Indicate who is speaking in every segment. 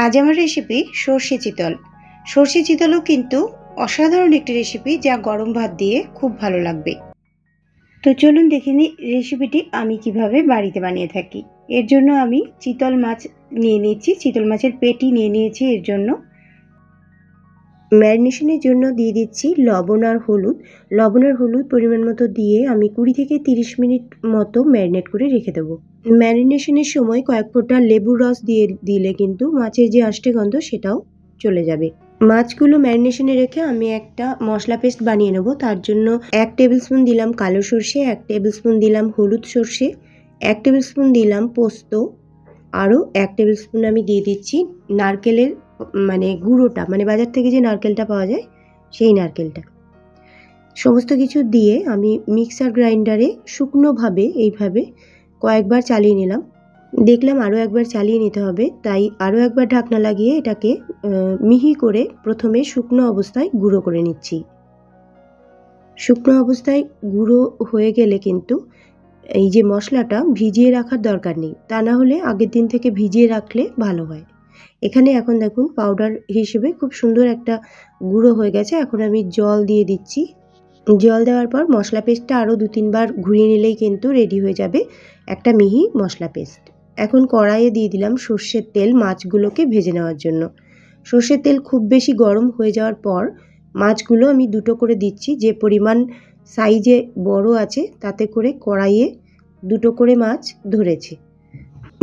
Speaker 1: আজ আমার রেসিপি সর্ষে চিতল। সর্ষে চিতলও কিন্তু অসাধারণ একটি রেসিপি, যা গরম ভাত দিয়ে খুব ভালো লাগবে। তো চলুন দেখে নিই রেসিপিটি আমি কিভাবে বাড়িতে বানিয়ে থাকি। এর জন্য আমি চিতল মাছ নিয়ে নিয়েছি, চিতল মাছের পেটি নিয়ে নিয়েছি। এর জন্য ম্যারিনেশনের জন্য দিয়ে দিচ্ছি লবণ আর হলুদ। লবণ আর হলুদ পরিমাণ মতো দিয়ে আমি 20 থেকে 30 মিনিট মতো ম্যারিনেট করে রেখে দেবো। ম্যারিনেশনের সময় কয়েক ফোঁটা লেবুর রস দিয়ে দিলে কিন্তু মাছের যে আষ্টে গন্ধ সেটাও চলে যাবে। মাছগুলো ম্যারিনেশনে রেখে আমি একটা মশলা পেস্ট বানিয়ে নেব। তার জন্য 1 টেবিল স্পুন দিলাম কালো সর্ষে, 1 টেবিল স্পুন দিলাম হলুদ সর্ষে, 1 টেবিল স্পুন দিলাম পোস্ত, আরও 1 টেবিল স্পুন আমি দিয়ে দিচ্ছি নারকেলের গুঁড়োটা, বাজার থেকে যে নারকেলটা পাওয়া যায় সেই নারকেলটা। সমস্ত কিছু দিয়ে আমি মিক্সার গ্রাইন্ডারে শুকনোভাবে এইভাবে কয়েকবার চালিয়ে নিলাম। দেখলাম আরও একবার চালিয়ে নিতে হবে, তাই আরও একবার ঢাকনা লাগিয়ে এটাকে মিহি করে প্রথমে শুকনো অবস্থায় গুঁড়ো করে নিচ্ছি। শুকনো অবস্থায় গুঁড়ো হয়ে গেলে কিন্তু এই যে মশলাটা ভিজিয়ে রাখার দরকার নেই, তা না হলে আগের দিন থেকে ভিজিয়ে রাখলে ভালো হয়। এখানে এখন দেখুন পাউডার হিসেবে খুব সুন্দর একটা গুঁড়ো হয়ে গেছে। এখন আমি জল দিয়ে দিচ্ছি। জল দেওয়ার পর মশলা পেস্টটা আরও 2-3 বার ঘুরিয়ে নিলেই কিন্তু রেডি হয়ে যাবে একটা মিহি মশলা পেস্ট। এখন কড়াইয়ে দিয়ে দিলাম সর্ষের তেল মাছগুলোকে ভেজে নেওয়ার জন্য। সর্ষের তেল খুব বেশি গরম হয়ে যাওয়ার পর মাছগুলো আমি দুটো করে দিচ্ছি। যে পরিমাণ সাইজে বড় আছে তাতে করে কড়াইয়ে দুটো করে মাছ ধরেছে।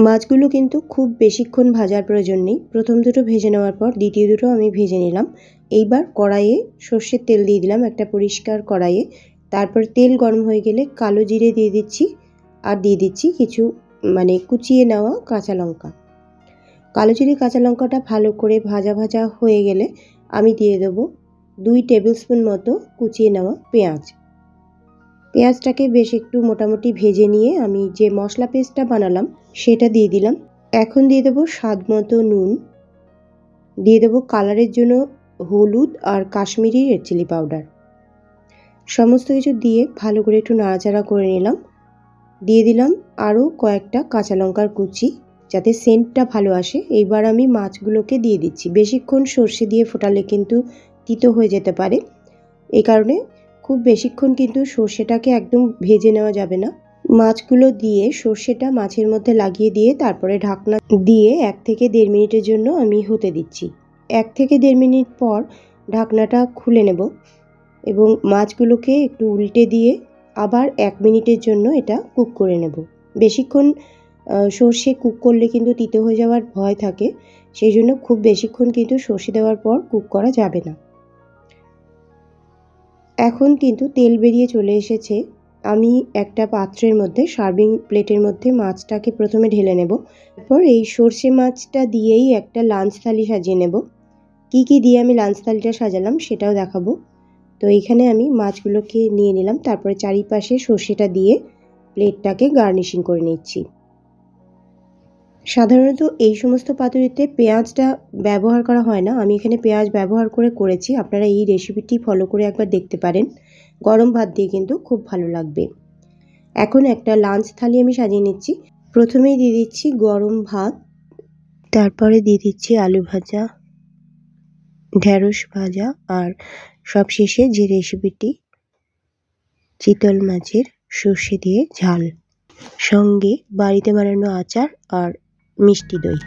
Speaker 1: মাছগুলো কিন্তু খুব বেশিক্ষণ ভাজার প্রয়োজন নেই। প্রথম দুটো ভেজে নেওয়ার পর দ্বিতীয় দুটো আমি ভেজে নিলাম। এইবার কড়াইয়ে সর্ষের তেল দিয়ে দিলাম একটা পরিষ্কার কড়াইয়ে। তারপর তেল গরম হয়ে গেলে কালো জিরে দিয়ে দিচ্ছি, আর দিয়ে দিচ্ছি কিছু কুচিয়ে নেওয়া কাঁচা লঙ্কা। কালো জিরে কাঁচা লঙ্কাটা ভালো করে ভাজা ভাজা হয়ে গেলে আমি দিয়ে দেবো 2 টেবিল স্পুন মতো কুচিয়ে নেওয়া পেঁয়াজ। পেঁয়াজটাকে বেশ একটু মোটামুটি ভেজে নিয়ে আমি যে মশলা পেস্টটা বানালাম সেটা দিয়ে দিলাম। এখন দিয়ে দেবো স্বাদ মতো নুন, দিয়ে দেবো কালারের জন্য হলুদ আর কাশ্মীরি রেড চিলি পাউডার। সমস্ত কিছু দিয়ে ভালো করে একটু নাড়াচাড়া করে নিলাম। দিয়ে দিলাম আরও কয়েকটা কাঁচা লঙ্কার কুচি, যাতে সেন্টটা ভালো আসে। এইবার আমি মাছগুলোকে দিয়ে দিচ্ছি। বেশিক্ষণ সর্ষে দিয়ে ফোটালে কিন্তু তিতো হয়ে যেতে পারে, এই কারণে খুব বেশিক্ষণ কিন্তু সর্ষেটাকে একদম ভেজে নেওয়া যাবে না। মাছগুলো দিয়ে সর্ষেটা মাছের মধ্যে লাগিয়ে দিয়ে তারপরে ঢাকনা দিয়ে 1 থেকে 1.5 মিনিটের জন্য আমি হতে দিচ্ছি। 1 থেকে 1.5 মিনিট পর ঢাকনাটা খুলে নেব এবং মাছগুলোকে একটু উল্টে দিয়ে আবার 1 মিনিটের জন্য এটা কুক করে নেব। বেশিক্ষণ সর্ষে কুক করলে কিন্তু তিতো হয়ে যাওয়ার ভয় থাকে, সেই জন্য খুব বেশিক্ষণ কিন্তু সর্ষে দেওয়ার পর কুক করা যাবে না। এখন কিন্তু তেল বেরিয়ে চলে এসেছে। আমি একটা পাত্রের মধ্যে সার্ভিং প্লেটের মধ্যে মাছটাকে প্রথমে ঢেলে নেব। তারপর এই সর্ষে মাছটা দিয়েই একটা লাঞ্চ থালি সাজিয়ে নেব। কি কি দিয়ে আমি লাঞ্চ থালিটা সাজালাম সেটাও দেখাবো। তো এইখানে আমি মাছগুলোকে নিয়ে নিলাম, তারপরে চারিপাশে সর্ষেটা দিয়ে প্লেটটাকে গার্নিশিং করে নিচ্ছি। সাধারণত এই সমস্ত পাতুরিতে পেঁয়াজটা ব্যবহার করা হয় না, আমি এখানে পেঁয়াজ ব্যবহার করেছি। আপনারা এই রেসিপিটি ফলো করে একবার দেখতে পারেন। গরম ভাত দিয়ে কিন্তু খুব ভালো লাগবে। এখন একটা লাঞ্চ থালি আমি সাজিয়ে নিচ্ছি। প্রথমেই দিয়ে দিচ্ছি গরম ভাত, তারপরে দিয়ে দিচ্ছি আলু ভাজা, ঢেঁড়স ভাজা, আর সবশেষে যে রেসিপিটি চিতল মাছের সর্ষে দিয়ে ঝাল, সঙ্গে বাড়িতে বানানো আচার আর মিষ্টি দই।